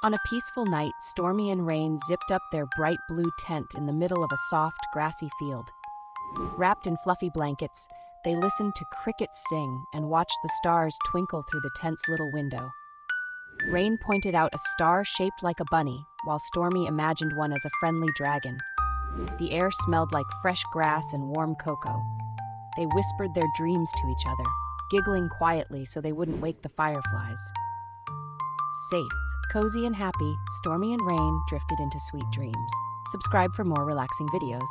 On a peaceful night, Stormy and Rain zipped up their bright blue tent in the middle of a soft, grassy field. Wrapped in fluffy blankets, they listened to crickets sing and watched the stars twinkle through the tent's little window. Rain pointed out a star shaped like a bunny, while Stormy imagined one as a friendly dragon. The air smelled like fresh grass and warm cocoa. They whispered their dreams to each other, giggling quietly so they wouldn't wake the fireflies. Safe, cozy and happy, Stormy and Rain drifted into sweet dreams. Subscribe for more relaxing videos.